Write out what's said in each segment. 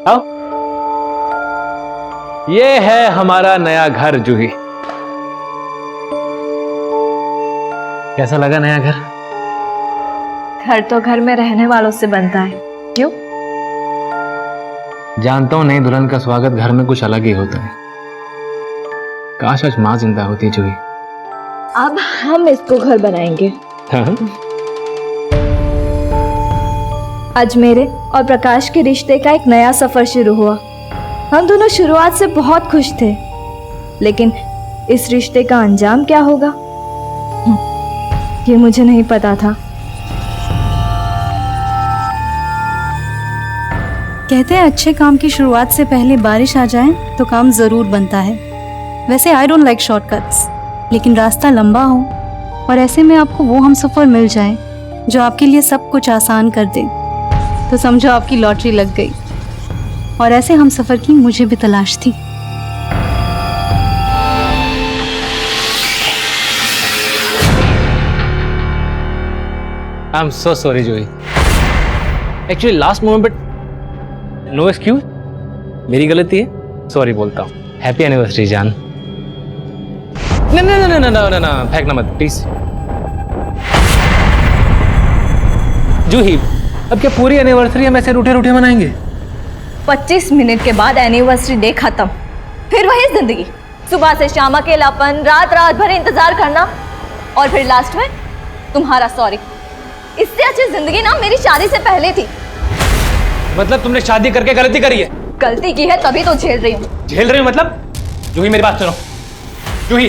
आओ। ये है हमारा नया घर जूही। कैसा लगा नया घर? घर तो घर में रहने वालों से बनता है, क्यों? जानता हूं नई दुल्हन का स्वागत घर में कुछ अलग ही होता है। काश आज माँ जिंदा होती जूही। अब हम इसको घर बनाएंगे। हाँ? आज मेरे और प्रकाश के रिश्ते का एक नया सफर शुरू हुआ। हम दोनों शुरुआत से बहुत खुश थे, लेकिन इस रिश्ते का अंजाम क्या होगा ये मुझे नहीं पता था। कहते हैं अच्छे काम की शुरुआत से पहले बारिश आ जाए तो काम जरूर बनता है। वैसे आई डोंट लाइक शॉर्टकट्स, लेकिन रास्ता लंबा हो और ऐसे में आपको वो हमसफर मिल जाए जो आपके लिए सब कुछ आसान कर दे, तो समझो आपकी लॉटरी लग गई। और ऐसे हमसफर की मुझे भी तलाश थी। I am so sorry Juhi. Actually last moment but no excuse, मेरी गलती है, सॉरी बोलता हूँ। हैप्पी एनिवर्सरी जान। ना फेंकना मत प्लीज। जूही, अब क्या पूरी एनिवर्सरी हम ऐसे रूठे रूठे मनाएंगे? 25 मिनट के बाद एनिवर्सरी डे खत्म, फिर वही जिंदगी। सुबह से शाम अकेलापन, रात रात भर इंतजार करना, और फिर लास्ट में तुम्हारा सॉरी। इससे अच्छी जिंदगी ना मेरी शादी से पहले थी। मतलब तुमने शादी करके गलती करी है? गलती की है तभी तो झेल रही हूँ। झेल रही हूँ मतलब? जूही मेरी बात सुनो। जूही,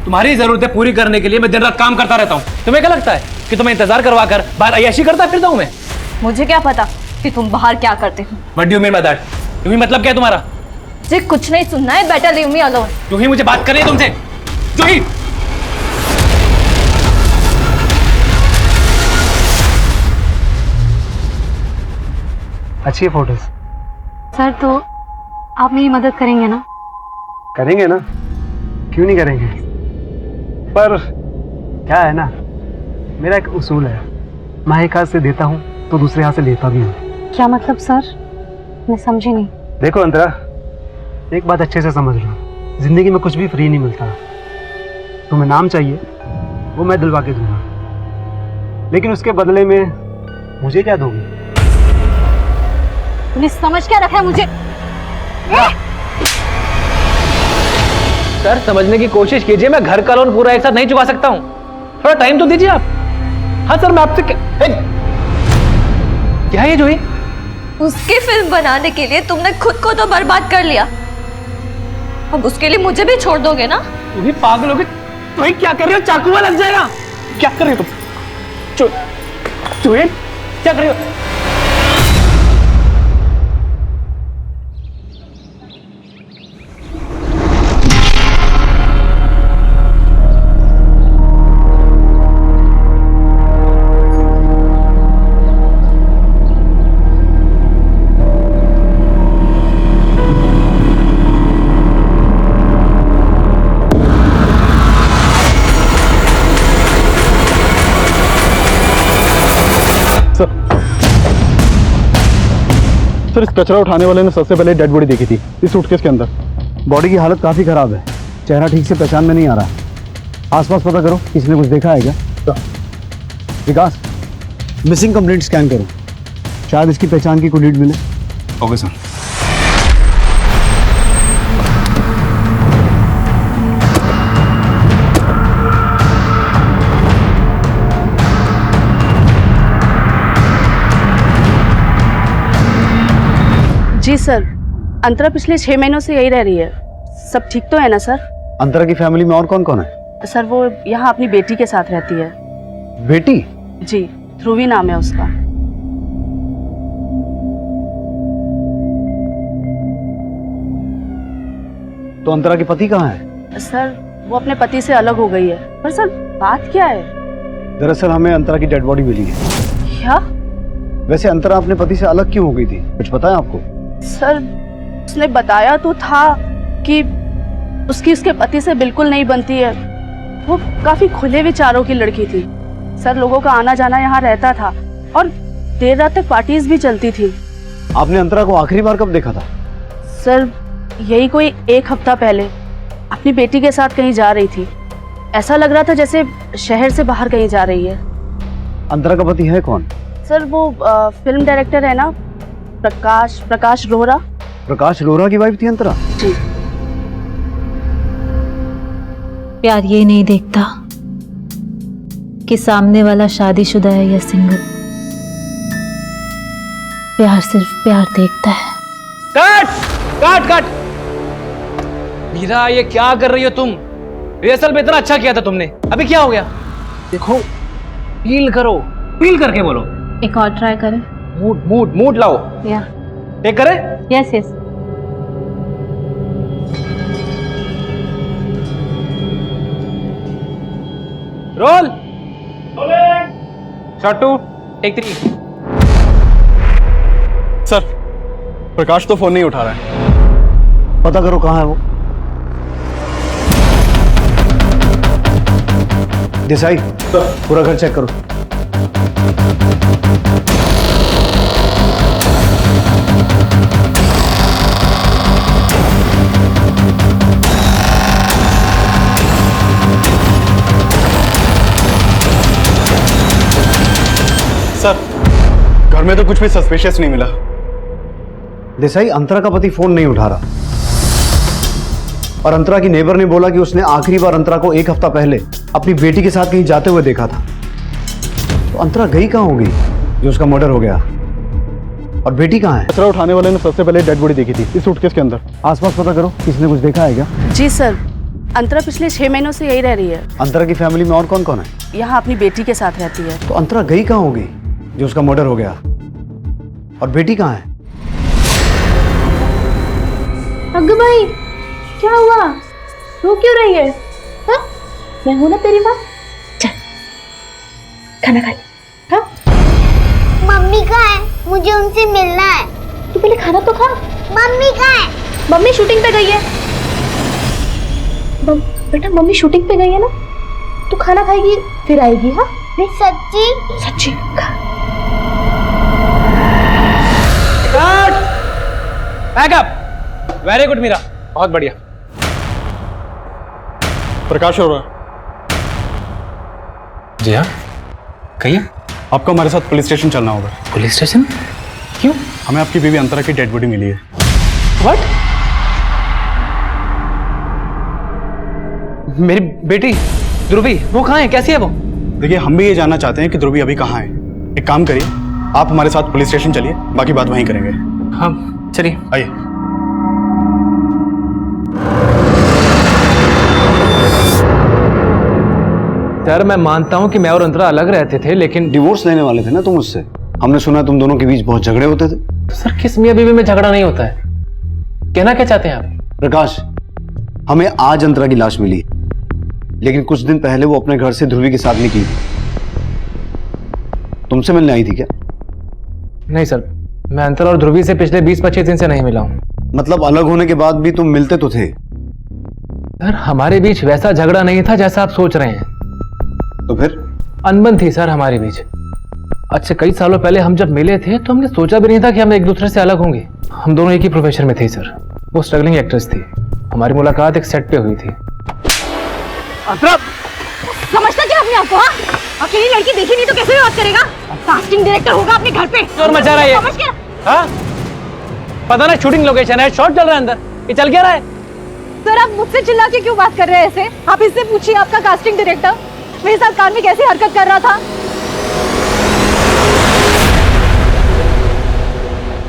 तुम्हारी जरूरतें पूरी करने के लिए मैं दिन रात काम करता रहता हूँ। तुम्हें क्या लगता है कि तुम्हें इंतजार करवा कर बाहर अय्याशी करता फिरता हूँ मैं? मुझे क्या पता कि तुम बाहर क्या करते हो। What do you mean by that? जूही मतलब क्या है तुम्हारा? मुझे कुछ नहीं सुनना है, बेटर लीव मी अलोन। जूही मुझे बात करनी है तुमसे। जूही, अच्छी है फोटोज। सर तो आप मेरी मदद करेंगे ना? करेंगे ना, क्यों नहीं करेंगे। पर क्या है ना, मेरा एक उसूल है, मैं एक हाथ से देता हूँ तो दूसरे हाथ से लेता भी हूँ। क्या मतलब सर? मैं समझी नहीं। देखो अंतरा, एक बात अच्छे से समझ लो, जिंदगी में कुछ भी फ्री नहीं मिलता। तुम्हें नाम चाहिए, वो मैं दिलवा के दूंगा, लेकिन उसके बदले में मुझे क्या दोगे? तुमने समझ क्या रखा है मुझे? सर समझने की कोशिश कीजिए, मैं घर का लोन पूरा एक साथ नहीं चुका सकता हूँ, थोड़ा टाइम तो दीजिए आप। हाँ सर, मैं आपसे क्या है ये जूही? उसकी फिल्म बनाने के लिए तुमने खुद को तो बर्बाद कर लिया, अब उसके लिए मुझे भी छोड़ दोगे ना? तुम भी पागल हो गए। तुम क्या कर रहे हो? चाकू लग जाएगा। क्या कर रहे हो तुम? जूही क्या कर रहे हो? सर, इस कचरा उठाने वाले ने सबसे पहले डेड बॉडी देखी थी इस सूटकेस के अंदर। बॉडी की हालत काफ़ी ख़राब है, चेहरा ठीक से पहचान में नहीं आ रहा। आसपास पता करो, किसी ने कुछ देखा है क्या? विकास, मिसिंग कंप्लेंट स्कैन करो, शायद इसकी पहचान की कोई लीड मिले। Okay sir. जी सर, अंतरा पिछले 6 महीनों से यही रह रही है। सब ठीक तो है ना सर? अंतरा की फैमिली में और कौन कौन है? सर वो यहाँ अपनी बेटी के साथ रहती है। बेटी? जी, ध्रुवी नाम है उसका। तो अंतरा के पति कहाँ है? सर वो अपने पति से अलग हो गई है। पर सर बात क्या है? दरअसल हमें अंतरा की डेड बॉडी मिली है। क्या? वैसे अंतरा अपने पति से अलग क्यों हो गई थी, कुछ पता है आपको? सर उसने बताया तो था कि उसके पति से बिल्कुल नहीं बनती है। वो काफी खुले विचारों की लड़की थी। सर लोगों का आना जाना यहाँ रहता था और देर रात तक पार्टीज भी चलती थी। आपने अंतरा को आखिरी बार कब देखा था? सर यही कोई 1 हफ्ता पहले अपनी बेटी के साथ कहीं जा रही थी। ऐसा लग रहा था जैसे शहर से बाहर कहीं जा रही है। अंतरा का पति है कौन? सर वो फिल्म डायरेक्टर है ना, प्रकाश रोहरा। प्रकाश रोहरा की वाइफ थी अंतरा? जी। प्यार ये नहीं देखता कि सामने वाला शादीशुदा है या सिंगल। प्यार सिर्फ प्यार देखता है। Cut cut cut. मीरा ये क्या कर रही हो तुम? रिहर्सल में इतना अच्छा किया था तुमने, अभी क्या हो गया? देखो फील करो, फील करके बोलो। एक और ट्राई करें? मूड मूड मूड लाओ। या टेक करे। Yes yes. Roll. Shot 2 take 3। Sir Prakash तो फोन नहीं उठा रहा है। पता करो कहाँ है वो। देसाई पूरा घर चेक करो। सर घर में तो कुछ भी सस्पिशियस नहीं मिला। देसाई अंतरा का पति फोन नहीं उठा रहा और अंतरा की नेबर ने बोला कि उसने आखिरी बार अंतरा को 1 हफ्ता पहले अपनी बेटी के साथ कहीं जाते हुए देखा था। तो अंतरा गई कहाँ होगी जो उसका मर्डर हो गया? और बेटी कहाँ है? कचरा उठाने वाले ने सबसे पहले डेड बॉडी देखी थी इस सूटकेस के अंदर। आसपास पता करो, किसने कुछ देखा है क्या? जी सर, अंतरा पिछले 6 महीनों से यही रह रही है। अंतरा की फैमिली में और कौन कौन है? यहाँ अपनी बेटी के साथ रहती है। तो अंतरा गई कहाँ होगी जो उसका मर्डर हो गया? और बेटी कहाँ है? अग्गू भाई क्या हुआ? रो क्यों रही है? हाँ? मैं हूं ना तेरी माँ। चल खाना खा ले। हाँ? मम्मी कहाँ है? मुझे उनसे मिलना है। तू पहले खाना तो खा। मम्मी कहाँ है? मम्मी शूटिंग पे गई है। बेटा मम्मी शूटिंग पे गई है ना, तू खाना खाएगी फिर आएगी। हाँ सच्ची? सच्ची खा। बैकअप। वेरी गुड मीरा, बहुत बढ़िया। प्रकाश हो रहा। जी हाँ, कहिए। आपको हमारे साथ पुलिस स्टेशन चलना होगा। Police station? क्यों? हमें आपकी बीवी अंतरा की डेड बॉडी मिली है। व्हाट? मेरी बेटी ध्रुवी वो कहाँ है, कैसी है वो? देखिए हम भी ये जानना चाहते हैं कि ध्रुवी अभी कहाँ है। एक काम करिए, आप हमारे साथ पुलिस स्टेशन चलिए, बाकी बात वहीं करेंगे। हाँ चलिए। आइए। सर मैं मानता हूँ कि मैं और अंतरा अलग रहते थे, लेकिन डिवोर्स लेने वाले थे ना तुम उससे? हमने सुना तुम दोनों के बीच बहुत झगड़े होते थे। सर किस मियाँ बीवी में झगड़ा नहीं होता है? कहना क्या चाहते हैं आप? प्रकाश, हमें आज अंतरा की लाश मिली, लेकिन कुछ दिन पहले वो अपने घर से ध्रुवी के साथ निकली। तुमसे मिलने आई थी क्या? नहीं सर, मैं अंतरा और ध्रुवी से पिछले 20-25 दिन से नहीं मिला हूँ। मतलब अलग होने के बाद भी तुम मिलते तो थे? सर हमारे बीच वैसा झगड़ा नहीं था जैसा आप सोच रहे हैं। तो फिर? अनबन थी सर हमारे बीच। अच्छा कई सालों पहले हम जब मिले थे तो हमने सोचा भी नहीं था कि हम एक दूसरे से अलग होंगे। हम दोनों एक ही प्रोफेशन में थे सर। वो स्ट्रगलिंग एक्ट्रेस थी, हमारी मुलाकात एक सेट पे हुई थी। समझता क्या अपने आप को? हाँ? अकेली लड़की देखी नहीं तो कैसे बात करेगा? कास्टिंग डायरेक्टर होगा अपने घर पे। और मचा रहा है ये। समझ गया? हाँ? पता ना शूटिंग लोकेशन है, शॉट चल रहा है अंदर, ये चल क्या रहा है? सर आप मुझसे चिल्ला के क्यों बात कर रहे हैं ऐसे? आप इससे पूछिए आपका कास्टिंग डायरेक्टर मेरे साथ कार में कैसी हरकत कर रहा था।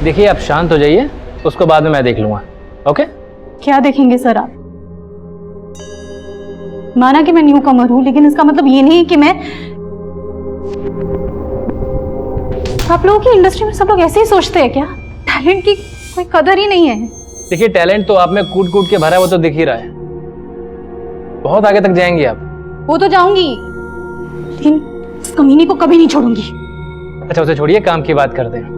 देखिए आप शांत हो जाइए, उसको बाद में मैं देख लूंगा। ओके? क्या देखेंगे सर आप? माना कि मैं न्यू कमर हूं, लेकिन इसका मतलब ये नहीं कि मैं। आप लोगों की इंडस्ट्री में सब लोग ऐसे ही सोचते हैं क्या? टैलेंट की कोई कदर ही नहीं है। देखिए टैलेंट तो आप में कूट कूट के भरा है, वो तो दिख ही रहा है। बहुत आगे तक जाएंगे आप। वो तो जाऊंगी, लेकिन इस कमीनी को कभी नहीं छोड़ूंगी। अच्छा उसे छोड़िए, काम की बात करते हैं।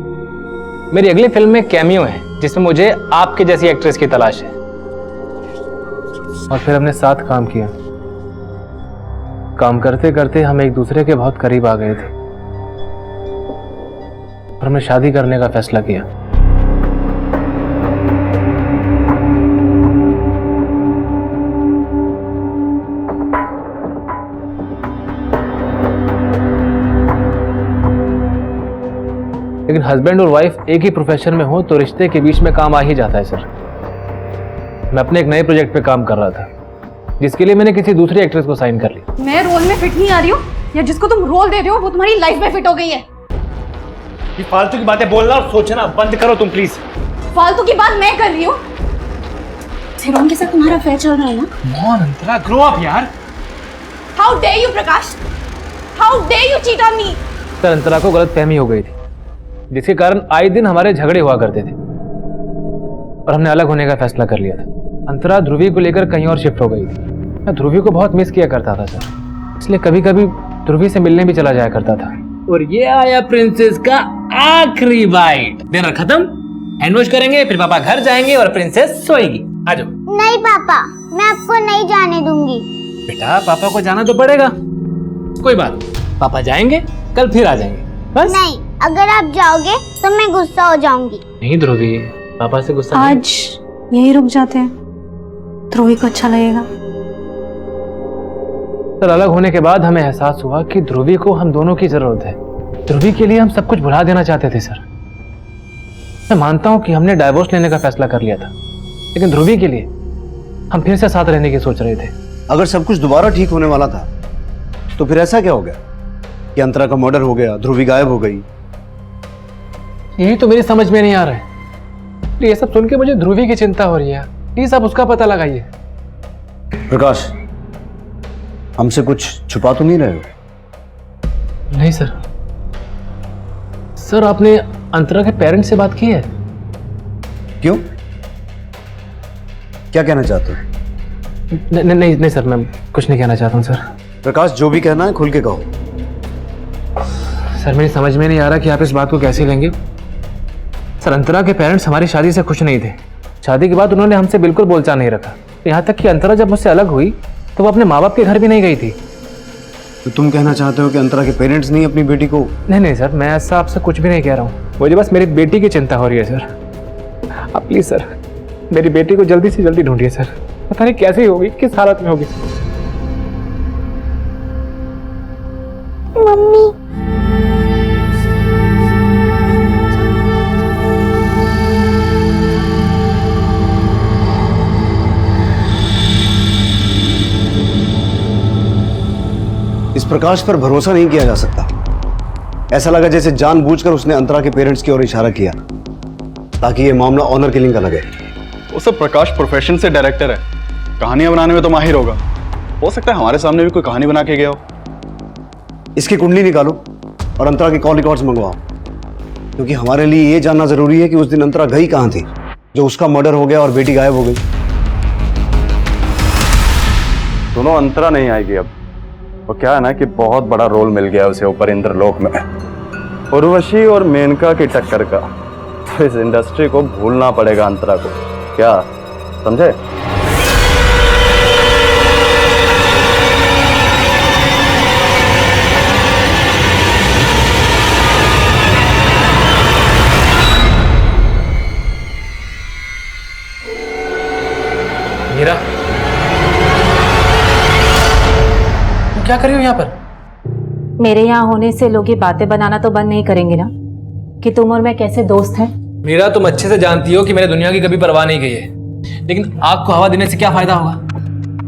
मेरी अगली फिल्म में कैमियो है जिसमें मुझे आपके जैसी एक्ट्रेस की तलाश है। और फिर हमने साथ काम किया। काम करते करते हम एक दूसरे के बहुत करीब आ गए थे और हमने शादी करने का फैसला किया। लेकिन हस्बैंड और वाइफ एक ही प्रोफेशन में हो तो रिश्ते के बीच में काम आ ही जाता है सर। मैं अपने एक नए प्रोजेक्ट पे काम कर रहा था, जिसके लिए मैंने किसी दूसरी एक्ट्रेस को साइन कर लिया। मैं रोल में फिट नहीं आ रही हूँ, या जिसको तुम रोल दे रहे हो वो तुम्हारी लाइफ में फिट हो गई है। ये फालतू की बातें बोलना और सोचना बंद करो तुम प्लीज। फालतू की बात मैं कर रही हूँ। शिरोन के साथ तुम्हारा अफेयर चल रहा है ना? मॉन अंतरा, ग्रो अप यार। How dare you Prakash, how dare you cheat on me. Sir Antara को गलतफहमी हो गई थी, जिसके कारण आए दिन हमारे झगड़े हुआ करते थे और हमने अलग होने का फैसला कर लिया था। अंतरा ध्रुवी को लेकर कहीं और शिफ्ट हो गई थी। मैं ध्रुवी को बहुत मिस किया करता था सर, इसलिए कभी कभी ध्रुवी से मिलने भी चला जाया करता था। और ये आया प्रिंसेस का आखिरी बाइट। डिनर खत्म, हैंड वॉश करेंगे, फिर पापा घर जाएंगे और प्रिंसेस सोएगी। आ जाओ। नहीं पापा, मैं आपको नहीं जाने दूंगी। बेटा पापा को जाना तो पड़ेगा, कोई बात नहीं, पापा जाएंगे, कल फिर आ जाएंगे बस। नहीं, अगर आप जाओगे तो मैं गुस्सा हो जाऊंगी। नहीं ध्रुवी, पापा से गुस्सा नहीं। आज यही रुक जाते हैं, ध्रुवी को अच्छा लगेगा। सर अलग होने के बाद हमें एहसास हुआ कि ध्रुवी को हम दोनों की जरूरत है। ध्रुवी के लिए हम सब कुछ भुला देना चाहते थे सर। मैं मानता हूं कि हमने डाइवोर्स लेने का फैसला कर लिया था, लेकिन ध्रुवी के लिए हम फिर से साथ रहने की सोच रहे थे। अगर सब कुछ दोबारा ठीक होने वाला था तो फिर ऐसा क्या हो गया कि अंतरा का मर्डर हो गया, ध्रुवी गायब हो गई? यही तो मेरी समझ में नहीं आ रहा है। ये सब सुन के मुझे ध्रुवी की चिंता हो रही है। प्लीज आप उसका पता लगाइए। प्रकाश, हमसे कुछ छुपा तो नहीं रहे हो? नहीं सर। सर आपने अंतरा के पेरेंट्स से बात की है? क्यों, क्या कहना चाहते हो? नहीं सर, मैं कुछ नहीं कहना चाहता हूँ सर। प्रकाश, जो भी कहना है खुल के कहो। सर मेरी समझ में नहीं आ रहा कि आप इस बात को कैसे लेंगे। सर अंतरा के पेरेंट्स हमारी शादी से खुश नहीं थे। शादी के बाद उन्होंने हमसे बिल्कुल बोलचाल नहीं रखा। यहाँ तक कि अंतरा जब मुझसे अलग हुई तो वो अपने माँ बाप के घर भी नहीं गई थी। तो तुम कहना चाहते हो कि अंतरा के पेरेंट्स नहीं अपनी बेटी को? नहीं सर, मैं ऐसा आपसे कुछ भी नहीं कह रहा हूँ। मुझे बस मेरी बेटी की चिंता हो रही है सर। आप प्लीज सर मेरी बेटी को जल्दी से जल्दी ढूंढिए सर। पता नहीं कैसे होगी, किस हालत में होगी। मम्मी, इस प्रकाश पर भरोसा नहीं किया जा सकता। ऐसा लगा जैसे जानबूझकर उसने अंतरा के पेरेंट्स की ओर इशारा किया ताकि ये मामला ऑनर किलिंग का लगे। वो सब प्रकाश प्रोफेशन से डायरेक्टर है, कहानियां बनाने में तो माहिर होगा। हो सकता है हमारे सामने भी कोई कहानी बना के गया हो। इसकी कुंडली निकालो और अंतरा के कॉल रिकॉर्ड्स मंगवाओ, क्योंकि हमारे लिए ये जानना जरूरी है कि उस दिन अंतरा गई कहां थी जो उसका मर्डर हो गया और बेटी गायब हो गई। सुनो, अंतरा नहीं आएगी अब। वो क्या है ना कि बहुत बड़ा रोल मिल गया उसे ऊपर इंद्रलोक में, उर्वशी और मेनका की टक्कर का। तो इस इंडस्ट्री को भूलना पड़ेगा अंतरा को, क्या समझे? मीरा, तुम क्या कर रही हो यहाँ पर? मेरे यहाँ होने से लोग ये बातें बनाना तो बंद नहीं करेंगे ना कि तुम और मैं कैसे दोस्त हैं। मीरा, तुम अच्छे से जानती हो कि मैंने दुनिया की कभी परवाह नहीं की है, लेकिन आग को हवा देने से क्या फायदा होगा?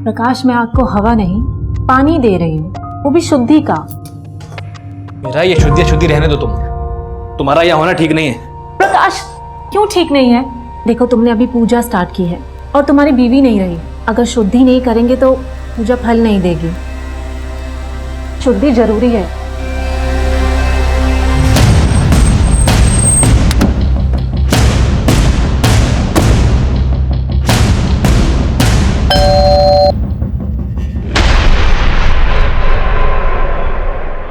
प्रकाश, मैं आग को हवा नहीं पानी दे रही हूँ, वो भी शुद्धि का। मीरा, ये शुद्धि रहने दो। तुम्हारा यहाँ होना ठीक नहीं है। प्रकाश, क्यों ठीक नहीं है? देखो, तुमने अभी पूजा स्टार्ट की है और तुम्हारी बीवी नहीं रही। अगर शुद्धि नहीं करेंगे तो पूजा फल नहीं देगी। शुद्धि जरूरी है।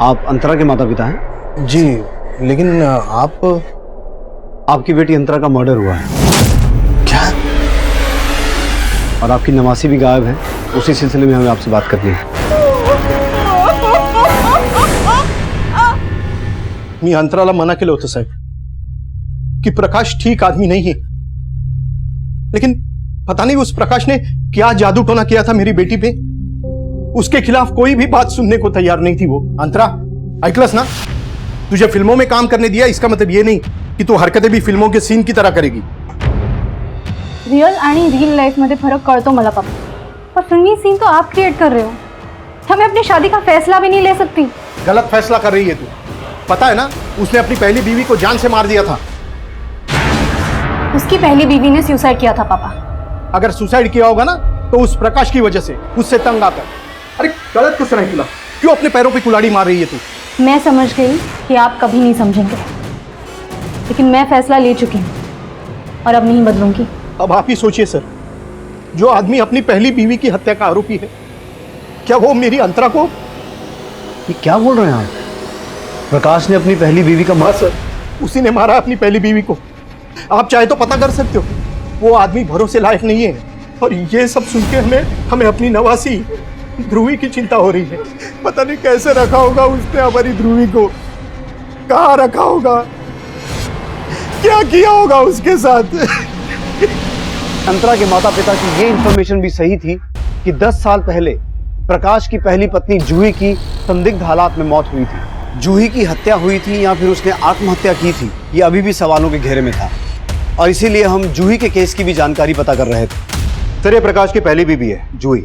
आप अंतरा के माता पिता हैं? जी, लेकिन आपकी बेटी अंतरा का मर्डर हुआ है। क्या? और आपकी नवासी भी गायब है। उसी सिलसिले में हमें आपसे बात करनी है। मी अंतराला मना केलं होतं साहेब कि प्रकाश ठीक आदमी नहीं है, लेकिन पता नहीं उस प्रकाश ने क्या जादू टोना किया था मेरी बेटी पे। उसके खिलाफ कोई भी बात सुनने को तैयार नहीं थी वो। अंतरा, ऐकलंस ना? तुझे फिल्मों में काम करने दिया इसका मतलब ये नहीं कि तू हरकतें भी फिल्मों के सीन की तरह करेगी। रियल आणि रियल लाइफ मध्ये फरक कळतो मला पापा, पर फिल्मी सीन तो आप क्रिएट कर रहे हो। हमें अपनी शादी का फैसला भी नहीं ले सकती। गलत फैसला कर रही है तू। पता है ना, उसने अपनी पहली बीवी को जान से मार दिया था। उसकी पहली बीवी ने सुसाइड किया था पापा। अगर सुसाइड किया होगा ना तो उस प्रकाश की वजह से, उससे तंग आकर। अरे गलत किस तरह किया? क्यों अपने पैरों पे कुल्हाड़ी मार रही है तू? मैं समझ गई कि आप कभी नहीं समझेंगे, लेकिन मैं फैसला ले चुकी हूँ और अब नहीं बदलूंगी। अब आप ही सोचिए सर, जो आदमी अपनी पहली बीवी की हत्या का आरोपी है, क्या वो मेरी अंतरा को? ये क्या बोल रहे हैं आप? प्रकाश ने अपनी पहली बीवी का हाँ सर, उसी ने मारा अपनी पहली बीवी को। आप चाहे तो पता कर सकते हो, वो आदमी भरोसे लायक नहीं है। और ये सब सुन के हमें अपनी नवासी ध्रुवी की चिंता हो रही है। पता नहीं कैसे रखा होगा उसने हमारी ध्रुवी को, कहाँ रखा होगा, क्या किया होगा उसके साथ। अंतरा के माता पिता की ये इंफॉर्मेशन भी सही थी कि 10 साल पहले प्रकाश की पहली पत्नी जूही की संदिग्ध हालात में मौत हुई थी। जूही की हत्या हुई थी या फिर उसने आत्महत्या की थी, ये अभी भी सवालों के घेरे में था, और इसीलिए हम जूही के केस की भी जानकारी पता कर रहे थे। सर, ये प्रकाश की पहली बीवी है जूही।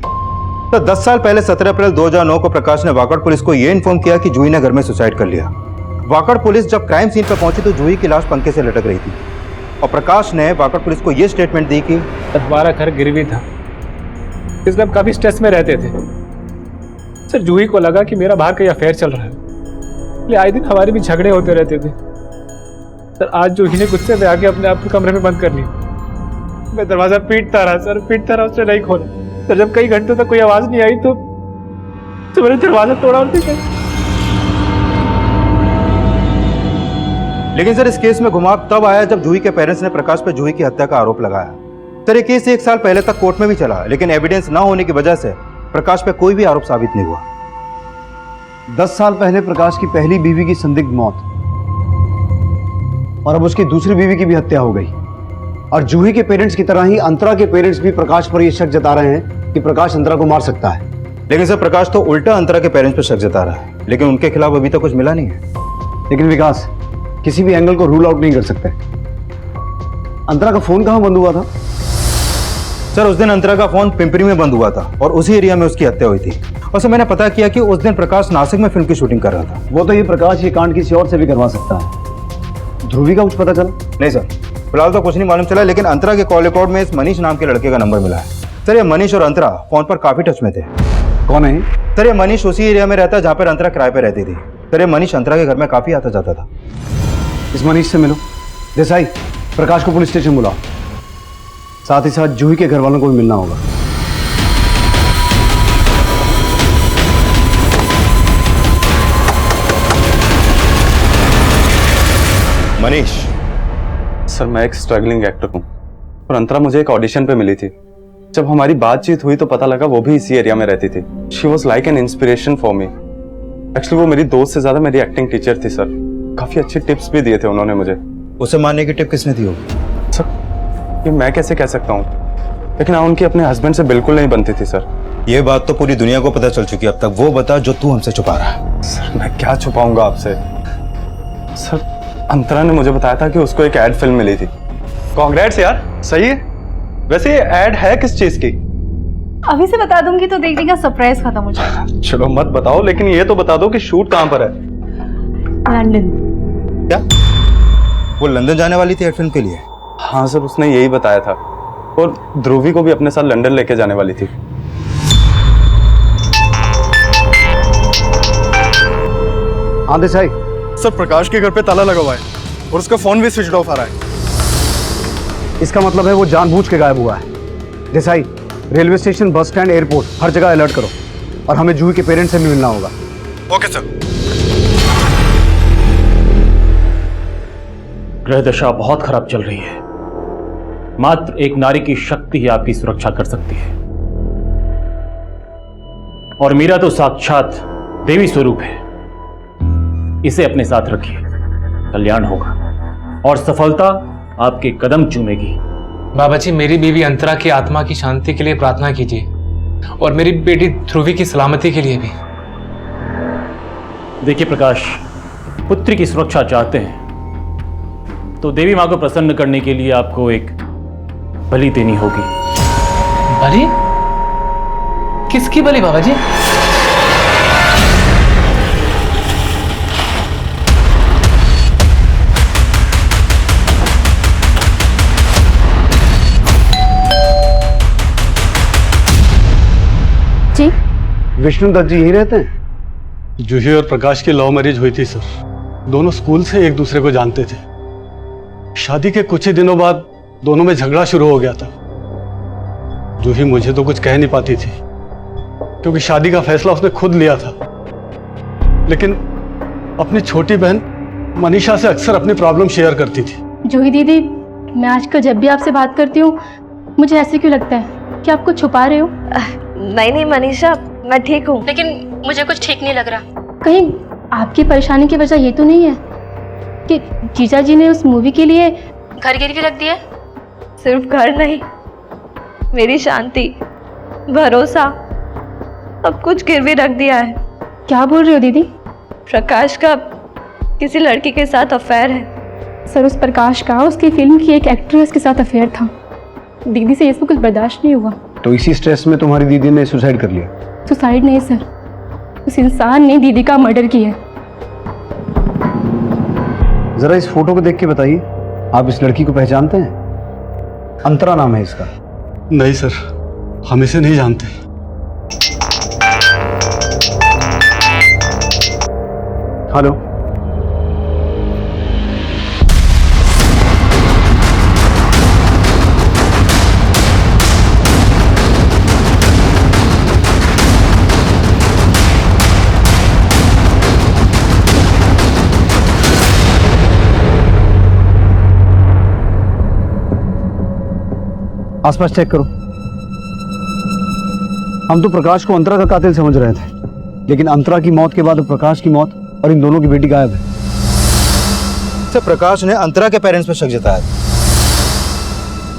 तो 10 साल पहले 17 अप्रैल 2009 को प्रकाश ने वाकड़ पुलिस को यह इन्फॉर्म किया कि जूही ने घर में सुसाइड कर लिया। वाकड़ पुलिस जब क्राइम सीन पर पहुंची तो जूही की लाश पंखे से लटक रही थी, और प्रकाश ने वाकड़ पुलिस को यह स्टेटमेंट दी कि हमारा घर गिरवी था, इसलिए हम काफी स्ट्रेस में रहते थे। सर, जूही को लगा कि मेरा बाहर कहीं अफेयर चल रहा है, इसलिए आए दिन हमारे भी झगड़े होते रहते थे। सर, आज जूही ने गुस्से में आके अपने आप को कमरे में बंद कर लिया। मैं दरवाजा पीटता रहा सर, पीटता रहा, उसने नहीं खोला। सर, जब कई घंटों तक कोई आवाज नहीं आई तो मैंने दरवाजा तोड़ा और देखा। लेकिन सर, इस केस में घुमाव तब आया जब जूही के पेरेंट्स ने प्रकाश पर जूही की हत्या का आरोप लगाया। सर, ये केस 1 साल पहले तक कोर्ट में भी चला, लेकिन एविडेंस न होने की वजह से प्रकाश पे कोई भी आरोप साबित नहीं हुआ। 10 साल पहले प्रकाश की पहली बीवी की संदिग्ध मौत, और अब उसकी दूसरी बीवी की भी हत्या हो गई। और जूही के पेरेंट्स की तरह ही अंतरा के पेरेंट्स भी प्रकाश पर यह शक जता रहे हैं कि प्रकाश अंतरा को मार सकता है। लेकिन सर, प्रकाश तो उल्टा अंतरा के पेरेंट्स पर शक जता रहा है, लेकिन उनके खिलाफ अभी तक कुछ मिला नहीं है। लेकिन विकास, किसी भी एंगल को रूल आउट नहीं कर सकते। अंतरा का फोन कहां बंद हुआ था? सर, उस दिन अंतरा का फोन पिंपरी में बंद हुआ था और उसी एरिया में उसकी हत्या हुई थी। और सर, मैंने पता किया कि उस दिन प्रकाश नासिक में फिल्म की शूटिंग कर रहा था। वो तो ये प्रकाश ये कांड किसी और से भी करवा सकता है। ध्रुवी का कुछ पता चला? नहीं सर, फिलहाल तो कुछ नहीं मालूम चला, लेकिन अंतरा के कॉल रिकॉर्ड में इस मनीष नाम के लड़के का नंबर मिला है। सर, ये मनीष और अंतरा फोन पर काफी टच में थे। कौन है? सर, ये मनीष उसी एरिया में रहता है जहाँ पर अंतरा किराए पे रहती थी। सर, ये मनीष अंतरा के घर में काफी आता जाता था। इस मनीष से मिलो। देसाई, प्रकाश को पुलिस स्टेशन बुलाओ, साथ ही साथ जूही के घर वालों को भी मिलना होगा। मनीष सर, मैं एक स्ट्रगलिंग एक्टर हूँ और अंतरा मुझे एक ऑडिशन पे मिली थी। जब हमारी बातचीत हुई तो पता लगा वो भी इसी एरिया में रहती थी। She was like an inspiration for me. Actually वो मेरी दोस्त से ज्यादा मेरी एक्टिंग टीचर थी सर। काफी अच्छे टिप्स भी दिए थे उन्होंने मुझे। उसे मारने की टिप किसने दी होगी? सर, ये मैं कैसे कह सकता हूँ, लेकिन हाँ, उनकी अपने हस्बैंड से बिल्कुल नहीं बनती थी सर। ये बात तो पूरी दुनिया को पता चल चुकी है। अब तक वो बता जो तू हमसे छुपा रहा है। सर, मैं क्या छुपाऊंगा आपसे। सर, अंतरा ने मुझे बताया था कि उसको एक एड फिल्म मिली थी। कांग्रेट्स यार, सही है। वैसे ये एड है किस चीज की? अभी से बता दूंगी तो देखने का सरप्राइज खत्म हो जाएगा। चलो मत बताओ, लेकिन ये तो बता दो कि शूट कहाँ पर है। लंदन। क्या वो लंदन जाने वाली थी एड फिल्म के लिए? हाँ सर, उसने यही बताया था, और ध्रुवी को भी अपने साथ लंदन लेके जाने वाली थी। हाँ देसाई। सर, प्रकाश के घर पे ताला लगा हुआ है और उसका फोन भी स्विच ऑफ आ रहा है। इसका मतलब है वो जानबूझ के गायब हुआ है। Desai, railway station, bus stand, airport, हर जगह अलर्ट करो, और हमें जूही के पेरेंट्स से भी मिलना होगा। Okay sir. ग्रह दशा बहुत खराब चल रही है। मात्र एक नारी की शक्ति ही आपकी सुरक्षा कर सकती है, और मीरा तो साक्षात देवी स्वरूप है। इसे अपने साथ रखिए, कल्याण होगा और सफलता आपके कदम चूमेगी। बाबा जी, मेरी बीवी अंतरा की आत्मा की शांति के लिए प्रार्थना कीजिए, और मेरी बेटी ध्रुवी की सलामती के लिए भी। देखिए प्रकाश, पुत्री की सुरक्षा चाहते हैं तो देवी मां को प्रसन्न करने के लिए आपको एक बलि देनी होगी। बलि? किसकी बलि बाबा जी? जी विष्णु दत्त जी यही रहते हैं? जूही और प्रकाश की लव मैरिज हुई थी सर। दोनों स्कूल से एक दूसरे को जानते थे। शादी के कुछ ही दिनों बाद दोनों में झगड़ा शुरू हो गया था। जूही मुझे तो कुछ कह नहीं पाती थी क्योंकि शादी का फैसला उसने खुद लिया था, लेकिन अपनी छोटी बहन मनीषा से अक्सर अपनी प्रॉब्लम शेयर करती थी। जूही दीदी, मैं आजकल जब भी आपसे बात करती हूँ मुझे ऐसे क्यों लगता है कि आप कुछ छुपा रहे हो? नहीं मनीषा, मैं ठीक हूँ। लेकिन मुझे कुछ ठीक नहीं लग रहा। कहीं आपकी परेशानी की वजह ये तो नहीं है कि जीजा जी ने उस मूवी के लिए घर गिरवी रख दिया? सिर्फ घर नहीं, मेरी शांति, भरोसा, सब कुछ गिरवी रख दिया है। क्या बोल रही हो दीदी? प्रकाश का किसी लड़की के साथ अफेयर है। सर, उस प्रकाश का उसकी फिल्म की एक एक्ट्रेस के साथ अफेयर था। दीदी से इसको कुछ बर्दाश्त नहीं हुआ तो इसी स्ट्रेस में तुम्हारी दीदी ने सुसाइड कर लिया? सुसाइड नहीं सर, उस इंसान ने दीदी का मर्डर किया। जरा इस फोटो को देख के बताइए, आप इस लड़की को पहचानते हैं? अंतरा नाम है इसका। नहीं सर, हम इसे नहीं जानते। हेलो, आसपास चेक करो। हम तो प्रकाश को अंतरा का कातिल समझ रहे थे, लेकिन अंतरा की मौत के बाद प्रकाश की मौत और इन दोनों की बेटी गायब है। सर, प्रकाश ने अंतरा के पेरेंट्स पर शक जताया।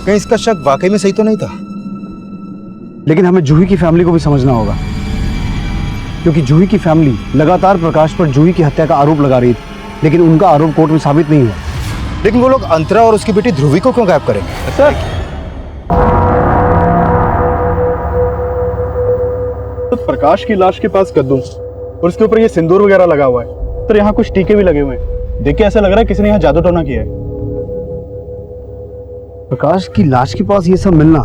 कहीं इसका शक वाकई में सही तो नहीं था? लेकिन हमें जूही की फैमिली को भी समझना होगा, क्योंकि जूही की फैमिली लगातार प्रकाश पर जूही की हत्या का आरोप लगा रही थी, लेकिन उनका आरोप कोर्ट में साबित नहीं हुआ। लेकिन वो लोग अंतरा और उसकी बेटी ध्रुवी को क्यों गायब करेंगे? सर, तो प्रकाश की लाश के पास कद्दू और उसके ऊपर ये सिंदूर वगैरह लगा हुआ है, तो यहाँ कुछ टीके भी लगे हुए हैं। देख के ऐसा लग रहा है किसी ने यहाँ जादू टोना किया है। प्रकाश की लाश के पास ये सब मिलना,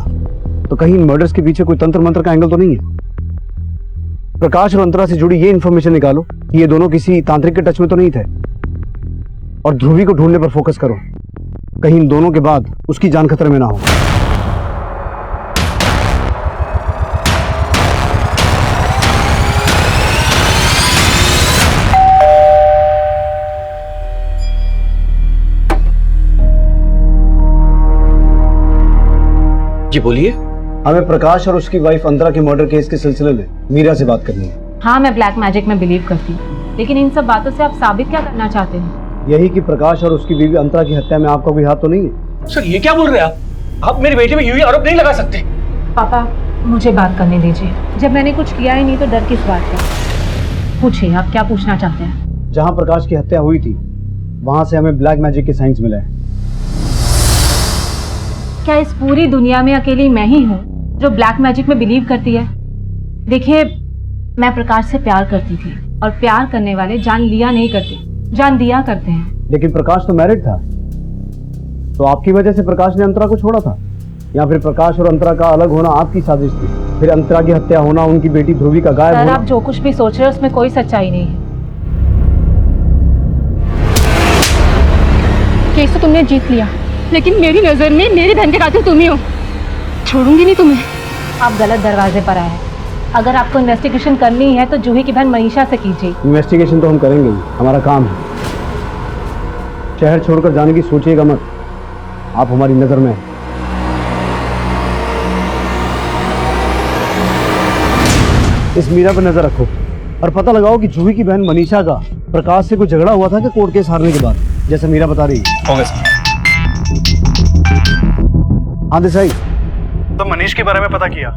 तो कहीं इन मर्डर्स के पीछे कोई तंत्र मंत्र का एंगल तो नहीं है? प्रकाश और अंतरा से जुड़ी ये इन्फॉर्मेशन निकालो कि ये दोनों किसी तांत्रिक के टच में तो नहीं थे, और ध्रुवी को ढूंढने पर फोकस करो, कहीं इन दोनों के बाद उसकी जान खतरे में ना हो। जी बोलिए। हमें प्रकाश और उसकी वाइफ अंतरा के मर्डर केस के सिलसिले में मीरा से बात करनी है। हाँ, मैं ब्लैक मैजिक में बिलीव करती हूँ, लेकिन इन सब बातों से आप साबित क्या करना चाहते हैं? यही कि प्रकाश और उसकी बीवी अंतरा की हत्या में आपका कोई हाथ तो नहीं है? सर, ये क्या बोल रहे हैं आप मेरी बेटी में यूं ही आरोप नहीं लगा सकते। पापा, मुझे बात करने दीजिए। जब मैंने कुछ किया ही नहीं तो डर किस बात का? पूछिए, आप क्या पूछना चाहते हैं? जहां प्रकाश की हत्या हुई थी वहां से हमें ब्लैक मैजिक के साइंस मिले हैं। क्या इस पूरी दुनिया में अकेली मैं ही हूँ जो ब्लैक मैजिक में बिलीव करती है? देखिए, मैं प्रकाश से प्यार करती थी, और प्यार करने वाले जान लिया नहीं करते, जान दिया करते हैं। लेकिन प्रकाश तो मैरिड था, तो आपकी वजह से प्रकाश ने अंतरा को छोड़ा था, या फिर प्रकाश और अंतरा का अलग होना आपकी साजिश थी? फिर अंतरा की हत्या होना, उनकी बेटी ध्रुवी का गायब होना। आप जो कुछ भी सोच रहे हैं उसमें कोई सच्चाई नहीं है। केस तो तुमने जीत लिया, लेकिन मेरी नजर में मेरी बहन के कातिल तुम ही हो। छोड़ूंगी नहीं तुम्हें। आप गलत दरवाजे पर आए हैं। अगर आपको इन्वेस्टिगेशन करनी है तो जूही की बहन मनीषा से कीजिए। इन्वेस्टिगेशन तो हम करेंगे ही, हमारा काम है। शहर छोड़कर जाने की सोचिएगा मत, आप हमारी नजर में हैं। इस मीरा पर नजर रखो और पता लगाओ कि जूही की बहन मनीषा का प्रकाश से कोई झगड़ा हुआ था कि कोर्ट केस हारने के बाद, जैसा मीरा बता रही है। Okay sir. हाँ देसाई, तो मनीष के बारे में पता किया।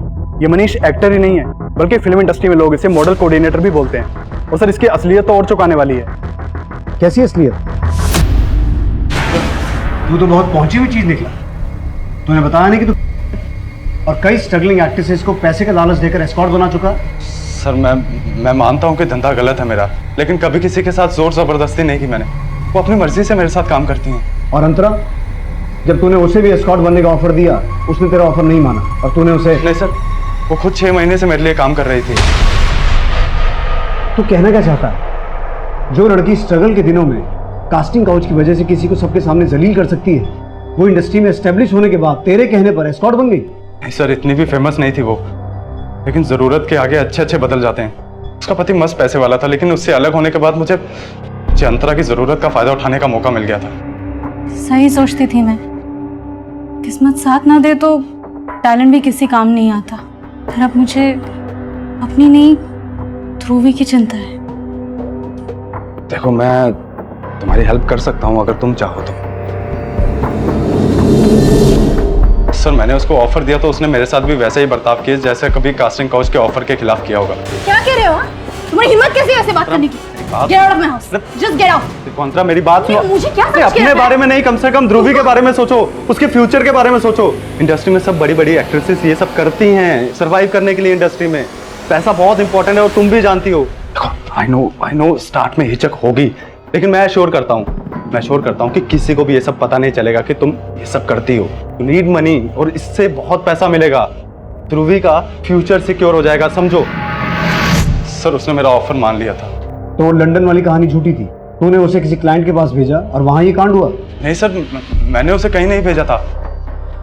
ये मनीष एक्टर ही नहीं है, बल्कि फिल्म इंडस्ट्री में लोग इसे मॉडल कोऑर्डिनेटर भी बोलते हैं। और सर, इसकी असलियत तो और चुकाने वाली है। कैसी असलियत? तू तो बहुत पहुंची हुई चीज निकला। तूने बताया नहीं कि तू और कई स्ट्रगलिंग एक्ट्रेसेस को पैसे का लालच देकर एस्कॉर्ट बना चुका। सर मैं मानता हूँ कि धंधा गलत है मेरा, लेकिन कभी किसी के साथ जोर जबरदस्ती नहीं की मैंने। वो अपनी मर्जी से मेरे साथ काम करती हैं। और अंतरा, जब तूने उसे भी एस्कॉर्ट बनने का ऑफर दिया, उसने तेरा ऑफर नहीं माना और तूने उसे। नहीं सर, वो खुद 6 महीने से मेरे लिए काम कर रही थी। तू कहना क्या चाहता है? जो लड़की स्ट्रगल के दिनों में कास्टिंग काउच की वजह से किसी को सबके सामने जलील कर सकती है, वो इंडस्ट्री में एस्टेब्लिश होने के बाद तेरे कहने पर एस्कॉर्ट बन गई। नहीं सर, इतनी भी फेमस नहीं थी वो, लेकिन जरूरत के आगे अच्छे बदल जाते हैं। उसका पति मस्त पैसे वाला था, लेकिन उससे अलग होने के बाद मुझे अंतरा की जरूरत का फायदा उठाने का मौका मिल गया था। सही सोचती थी मैं, किस्मत साथ ना दे तो टैलेंट भी किसी काम नहीं आता। पर अब मुझे अपनी नहीं, ध्रुवी की चिंता है। देखो, मैं तुम्हारी हेल्प कर सकता हूँ अगर तुम चाहो तो। सर, मैंने उसको ऑफर दिया तो उसने मेरे साथ भी वैसा ही बर्ताव किया जैसे कभी कास्टिंग काउच के ऑफर के खिलाफ किया होगा। क्या कह रहे हो? तुम्हारी हिम्मत कैसे ऐसे बात करने की? Get out of my house. Just get out. अंतरा, मेरी बात सुनो। मुझे क्या समझ अपने बारे में नहीं, कम से कम ध्रुवी के बारे में सोचो, उसके फ्यूचर के बारे में सोचो। इंडस्ट्री में सब बड़ी एक्ट्रेसेस ये सब करती हैं सर्वाइव करने के लिए। इंडस्ट्री में पैसा बहुत इंपॉर्टेंट है और तुम भी जानती हो। आई नो स्टार्ट में हिचक होगी, लेकिन मैं श्योर करता हूँ कि किसी को भी ये सब पता नहीं चलेगा कि तुम ये सब करती हो। यू नीड मनी और इससे बहुत पैसा मिलेगा। ध्रुवी का फ्यूचर सिक्योर हो जाएगा, समझो। सर, उसने मेरा ऑफर मान लिया था। तो लंदन वाली कहानी झूठी थी। तूने उसे किसी क्लाइंट के पास भेजा और वहां ये कांड हुआ। नहीं सर, मैंने उसे कहीं नहीं भेजा था।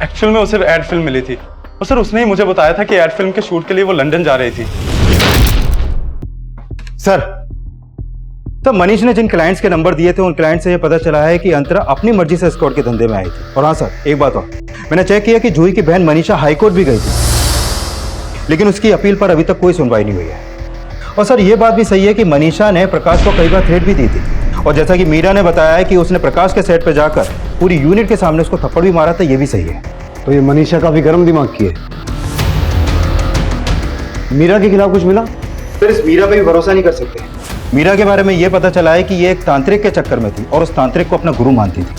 एक्चुअल में उसे एड फिल्म मिली थी और सर उसने ही मुझे बताया था कि एड फिल्म के शूट के लिए वो लंदन जा रही थी। सर, तब मनीष ने जिन क्लाइंट्स के नंबर दिए थे उन क्लाइंट से यह पता चला है कि अंतरा अपनी मर्जी से एस्कॉर्ट के धंधे में आई थी। और हाँ सर, एक बात और, मैंने चेक किया कि जूही की बहन मनीषा हाईकोर्ट भी गई थी, लेकिन उसकी अपील पर अभी तक कोई सुनवाई नहीं हुई है। और सर, ये बात भी सही है कि मनीषा ने प्रकाश को कई बार थ्रेट भी दी थी। और जैसा कि मीरा ने बताया है कि उसने प्रकाश के सेट पर जाकर पूरी यूनिट के सामने उसको थप्पड़ भी मारा था, ये भी सही है। तो ये मनीषा का भी गर्म दिमाग की है। मीरा के खिलाफ कुछ मिला? सर, इस मीरा पे भी भरोसा नहीं कर सकते। मीरा के बारे में ये पता चला है कि ये एक तांत्रिक के चक्कर में थी और उस तांत्रिक को अपना गुरु मानती थी।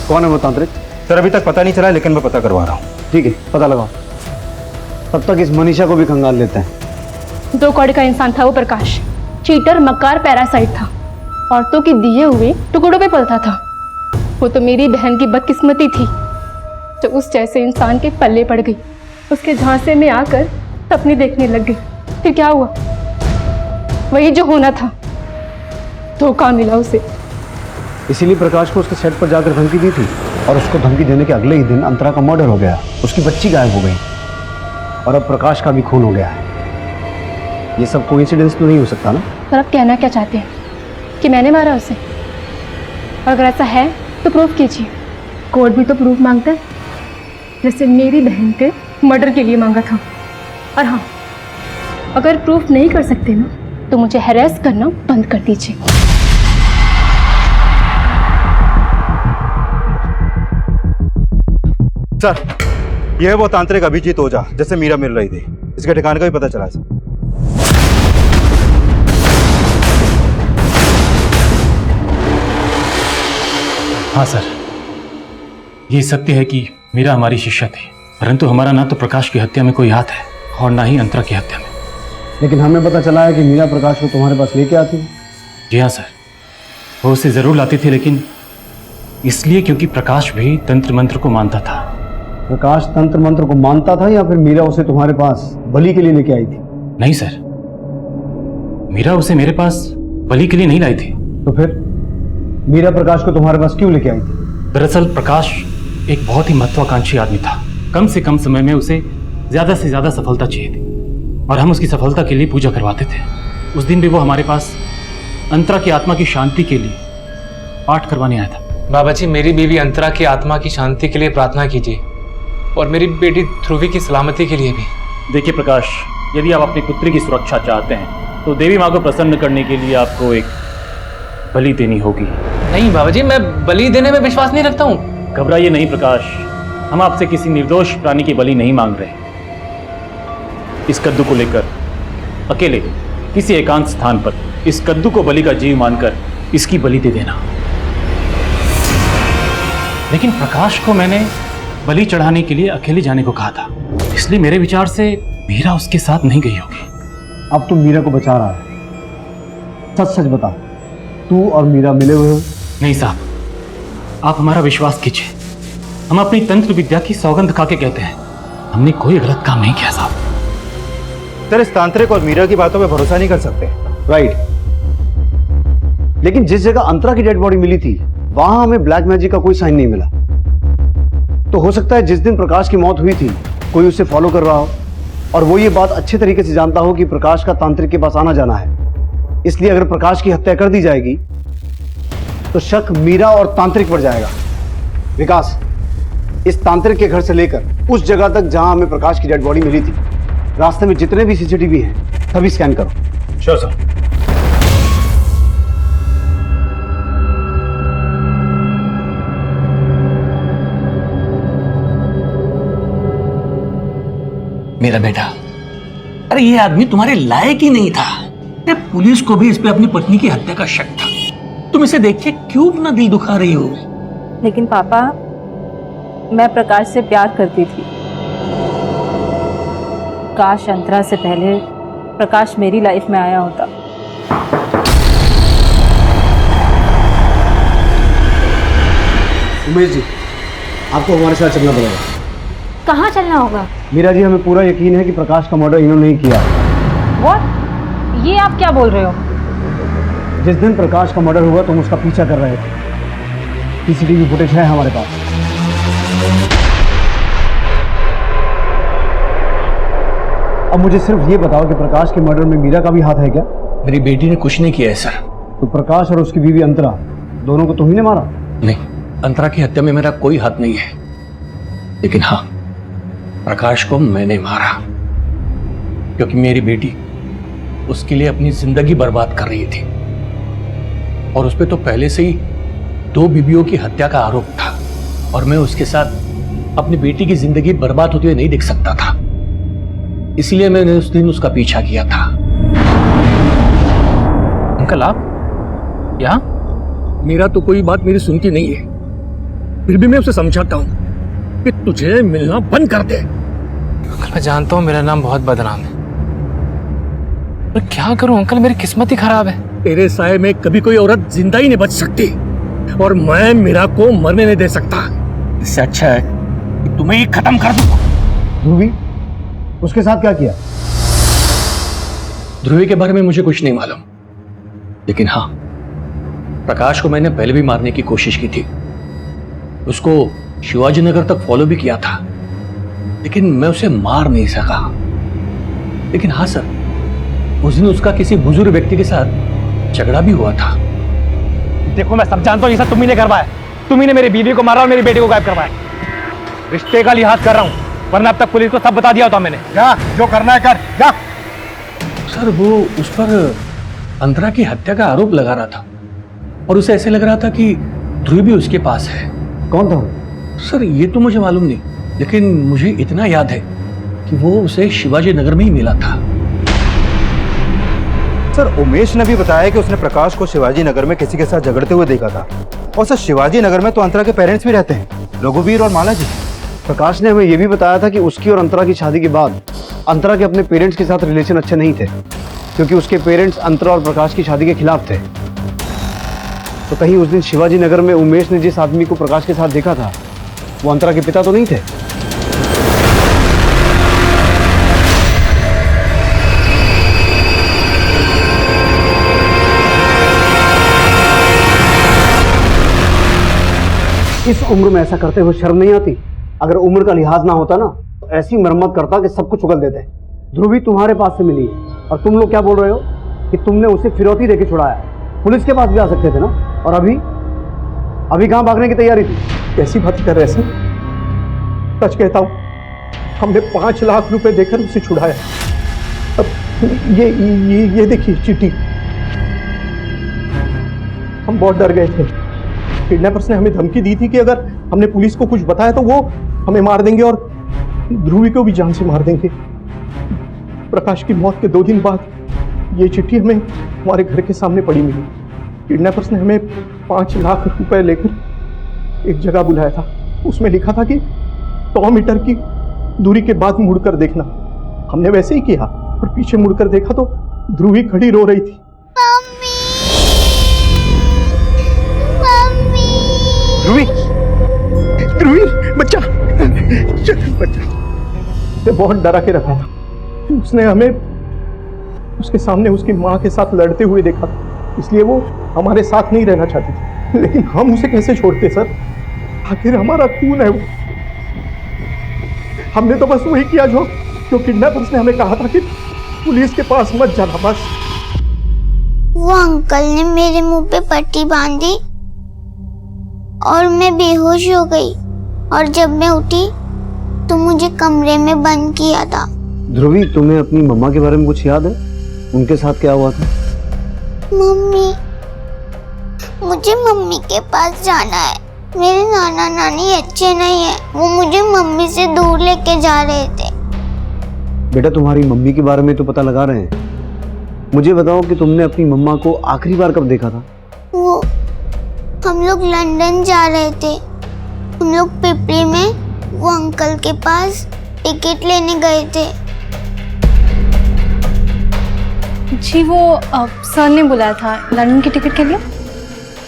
कौन है वो तांत्रिक? सर, अभी तक पता नहीं चला, लेकिन मैं पता करवा रहा हूँ। ठीक है, पता लगाओ। तब तक इस मनीषा को भी खंगाल लेते हैं। 2 कौड़ी का इंसान था वो प्रकाश। चीटर, मक्कार, पैरासाइट था। औरतों के दिए हुए टुकड़ों पे पलता था। वो तो मेरी बहन की बदकिस्मती थी जो उस जैसे इंसान के पल्ले पड़ गई। उसके झांसे में आकर सपने देखने लग गई। फिर क्या हुआ? वही जो होना था, धोखा मिला उसे। इसीलिए प्रकाश को उसके सेट पर जाकर धमकी दी थी और उसको धमकी देने के अगले ही दिन अंतरा का मर्डर हो गया। उसकी बच्ची गायब हो गई और अब प्रकाश का भी खून हो गया है। ये सब कोइंसिडेंस तो नहीं हो सकता ना? पर आप कहना क्या चाहते हैं कि मैंने मारा उसे? और अगर ऐसा है तो प्रूफ कीजिए। कोर्ट भी तो प्रूफ मांगता है, जैसे मेरी बहन के मर्डर के लिए मांगा था। और हाँ, अगर प्रूफ नहीं कर सकते ना तो मुझे हैरेस करना बंद कर दीजिए। सर, यह है वो तांत्रिक अभिजीत ओझा जैसे मीरा मिल रही थी। इसके ठिकाने का भी पता चला सर। हाँ सर, ये सत्य है कि मीरा हमारी शिष्या थी, परंतु हमारा ना तो प्रकाश की हत्या में कोई हाथ है और ना ही अंतरा की हत्या में। लेकिन हमें पता चला है कि मीरा प्रकाश को तुम्हारे पास लेके आती है। जी हाँ सर, वो उसे जरूर लाती थी, लेकिन इसलिए क्योंकि प्रकाश भी तंत्र मंत्र को मानता था। प्रकाश तंत्र मंत्र को मानता था या फिर मीरा उसे तुम्हारे पास बलि के लिए लेके आई थी? नहीं सर, मीरा उसे मेरे पास बलि के लिए नहीं लाई थी। तो फिर मीरा प्रकाश को तुम्हारे पास क्यों लेके आई थी? दरअसल प्रकाश एक बहुत ही महत्वाकांक्षी आदमी था। कम से कम समय में उसे ज्यादा से ज्यादा सफलता चाहिए थी और हम उसकी सफलता के लिए पूजा करवाते थे। उस दिन भी वो हमारे पास अंतरा की आत्मा की शांति के लिए पाठ करवाने आया था। बाबा जी, मेरी बीवी अंतरा की आत्मा की शांति के लिए प्रार्थना कीजिए और मेरी बेटी ध्रुवी की सलामती के लिए भी। देखिए प्रकाश, यदि आप अपनी पुत्री की सुरक्षा चाहते हैं तो देवी माँ को प्रसन्न करने के लिए आपको एक बलि देनी होगी। नहीं बाबा जी, मैं बलि देने में विश्वास नहीं रखता हूँ। घबराइए नहीं प्रकाश, हम आपसे किसी निर्दोष प्राणी की बलि नहीं मांग रहे। इस कद्दू को लेकर अकेले किसी एकांत स्थान पर इस कद्दू को बलि का जीव मानकर इसकी बलि दे देना। लेकिन प्रकाश को मैंने बलि चढ़ाने के लिए अकेले जाने को कहा था, इसलिए मेरे विचार से मीरा उसके साथ नहीं गई होगी। अब तुम मीरा को बचा रहा है, सच सच बता, तू और मीरा मिले हुए हो? नहीं साहब, आप हमारा विश्वास कीजिए, हम अपनी तंत्र विद्या की सौगंध खा के कहते हैं, हमने कोई गलत काम नहीं किया साहब। सर, इस तांत्रिक और मीरा की बातों पे भरोसा नहीं कर सकते। राइट, लेकिन जिस जगह अंतरा की डेड बॉडी मिली थी वहां हमें ब्लैक मैजिक का कोई साइन नहीं मिला। तो हो सकता है जिस दिन प्रकाश की मौत हुई थी कोई उसे फॉलो कर रहा हो और वो ये बात अच्छे तरीके से जानता हो कि प्रकाश का तांत्रिक के पास आना जाना है। इसलिए अगर प्रकाश की हत्या कर दी जाएगी तो शक मीरा और तांत्रिक पर जाएगा। विकास, इस तांत्रिक के घर से लेकर उस जगह तक जहां हमें प्रकाश की डेड बॉडी मिली थी, रास्ते में जितने भी सीसीटीवी हैं सभी स्कैन करो। Sure sir. मेरा बेटा, अरे ये आदमी तुम्हारे लायक ही नहीं था। अरे पुलिस को भी इस पे अपनी पत्नी की हत्या का शक था। तुम इसे देख के क्यों अपना दिल दुखा रही हो? लेकिन पापा, मैं प्रकाश से प्यार करती थी। काश अंतरा से पहले प्रकाश मेरी लाइफ में आया होता। उमेश जी, आपको हमारे साथ चलना पड़ेगा। कहाँ चलना होगा? मीरा जी, हमें पूरा यकीन है कि प्रकाश का मर्डर इन्होंने ही किया। What? ये आप क्या बोल रहे हो? जिस दिन प्रकाश का मर्डर हुआ तुम उसका पीछा कर रहे थे, सीसीटीवी फुटेज है हमारे पास। अब मुझे सिर्फ ये बताओ कि प्रकाश के मर्डर में मीरा का भी हाथ है क्या? मेरी बेटी ने कुछ नहीं किया है सर। तो प्रकाश और उसकी बीवी अंतरा दोनों को तुम्ही ने मारा? नहीं, अंतरा की हत्या में मेरा कोई हाथ नहीं है, लेकिन हाँ, प्रकाश को मैंने मारा क्योंकि मेरी बेटी उसके लिए अपनी जिंदगी बर्बाद कर रही थी और उस पर तो पहले से ही 2 बीवियों की हत्या का आरोप था और मैं उसके साथ अपनी बेटी की जिंदगी बर्बाद होते हुए नहीं देख सकता था। इसलिए मैंने उस दिन उसका पीछा किया था। अंकल, आप यहाँ? मेरा तो कोई बात मेरी सुनती नहीं है, फिर भी मैं उसे समझाता हूँ कि तुझे मिलना बंद कर दे। अंकल, मैं जानता हूँ मेरा नाम बहुत बदनाम है, पर क्या करूं अंकल, मेरी किस्मत ही खराब है। तेरे साए में कभी कोई औरत जिंदा ही नहीं बच सकती और मैं मीरा को मरने नहीं दे सकता। इससे अच्छा है कि तुम्हें ही खत्म कर दूं। ध्रुवी, उसके साथ क्या किया? ध्रुवी के बारे में मुझे कुछ नहीं मालूम, लेकिन हाँ, प्रकाश को मैंने पहले भी मारने की कोशिश की थी। उसको शिवाजी नगर तक फॉलो भी किया था, लेकिन मैं उसे मार नहीं सका। लेकिन हाँ सर, उस दिन उसका किसी बुजुर्ग व्यक्ति के साथ झगड़ा भी हुआ था। देखो, मैं सब जानता हूँ ये सब तुम्ही ने करवाया। तुम्ही ने मेरी बीवी को मारा और मेरी बेटी को गायब करवाया। रिश्ते का लिहाज कर रहा हूँ, वरना अब तक पुलिस को सब बता दिया होता मैंने। जा, जो करना है कर, जा। सर, वो उस पर अंतरा की हत्या का आरोप लगा रहा था और उसे ऐसे लग रहा था कि ध्रुव भी उसके पास है। कौन था? सर, ये तो मुझे मालूम नहीं, लेकिन मुझे इतना याद है कि वो उसे शिवाजी नगर में ही मिला था। सर, उमेश ने भी बताया कि उसने प्रकाश को शिवाजी नगर में किसी के साथ झगड़ते हुए देखा था। और सर, शिवाजी नगर में तो अंतरा के पेरेंट्स भी रहते हैं, रघुवीर और माला जी। प्रकाश ने हमें यह भी बताया था कि उसकी और अंतरा की शादी के बाद अंतरा के अपने पेरेंट्स के साथ रिलेशन अच्छे नहीं थे, क्योंकि उसके पेरेंट्स अंतरा और प्रकाश की शादी के खिलाफ थे। तो कहीं उस दिन शिवाजी नगर में उमेश ने जिस आदमी को प्रकाश के साथ देखा था वो अंतरा के पिता तो नहीं थे? इस उम्र में ऐसा करते हुए शर्म नहीं आती? अगर उम्र का लिहाज ना होता ना तो ऐसी मरम्मत करता कि सब कुछ उगल देते। ध्रुवी तुम्हारे पास से मिली है और तुम लोग क्या बोल रहे हो कि तुमने उसे फिरौती देके छुड़ाया। पुलिस के पास भी आ सकते थे ना। और अभी कहां भागने की तैयारी थी? कैसी बात कर रहे हैं सर? सच कहता हूं, हमने 5 लाख रुपए देकर उसे छुड़ाया। अब ये देखिए चिट्ठी। हम बहुत डर गए थे। किडनैपर्स ने हमें धमकी दी थी कि अगर हमने पुलिस को कुछ बताया तो वो हमें मार देंगे और ध्रुवी को भी जान से मार देंगे। प्रकाश की मौत के 2 दिन बाद ये चिट्ठी हमें हमारे घर के सामने पड़ी मिली। किडनैपर्स ने हमें 5 लाख रुपए लेकर एक जगह बुलाया था। उसमें लिखा था कि 100 मीटर की दूरी के बाद मुड़कर देखना। हमने वैसे ही किया और पीछे मुड़कर देखा तो ध्रुवी खड़ी रो रही थी। ध्रुवी, ध्रुवी बच्चा, बच्चा उसे बहुत डरा के रखा था। उसने हमें उसके सामने उसकी माँ के साथ लड़ते हुए देखा, इसलिए वो हमारे साथ नहीं रहना चाहती थी। लेकिन हम उसे कैसे छोड़ते सर, आखिर हमारा खून है वो। हमने तो बस वही किया जो किडनैपर्स ने हमें कहा था कि पुलिस के पास मत जाना। बस वो अंकल ने मेरे मुंह पे पट्टी बांधी और मैं बेहोश हो गई, और जब मैं उठी तो मुझे कमरे में बंद किया था। ध्रुवी, तुम्हें अपनी मम्मा के बारे में कुछ याद है? उनके साथ क्या हुआ था? मम्मी, मुझे मम्मी के पास जाना है। मेरे नाना नानी अच्छे नहीं है, वो मुझे मम्मी से दूर लेके जा रहे थे। बेटा, तुम्हारी मम्मी के बारे में तो पता लगा रहे हैं। मुझे बताओ कि तुमने अपनी मम्मा को आखिरी बार कब देखा था? वो हम लोग लंदन जा रहे थे। हम लोग पिपली में वो अंकल के पास टिकट लेने गए थे। जी वो सर ने बुलाया था लंदन की टिकट के लिए।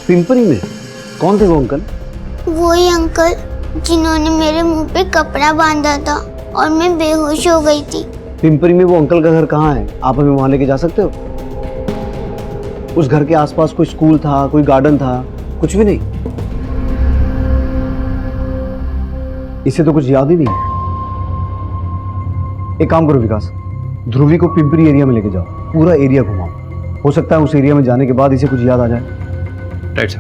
पिंपरी में? कौन थे वो अंकल? वही अंकल जिन्होंने मेरे मुंह पे कपड़ा बांधा था और मैं बेहोश हो गई थी। पिंपरी में वो अंकल का घर कहाँ है? आप हमें वहां लेके जा सकते हो? उस घर के आसपास कोई स्कूल था, कोई गार्डन था? कुछ भी नहीं? इसे तो कुछ याद ही नहीं है। एक काम करो विकास, ध्रुवी को पिंपरी एरिया में लेके जाओ, पूरा एरिया घुमाओ। हो सकता है उस एरिया में जाने के बाद इसे कुछ याद आ जाए। Right sir.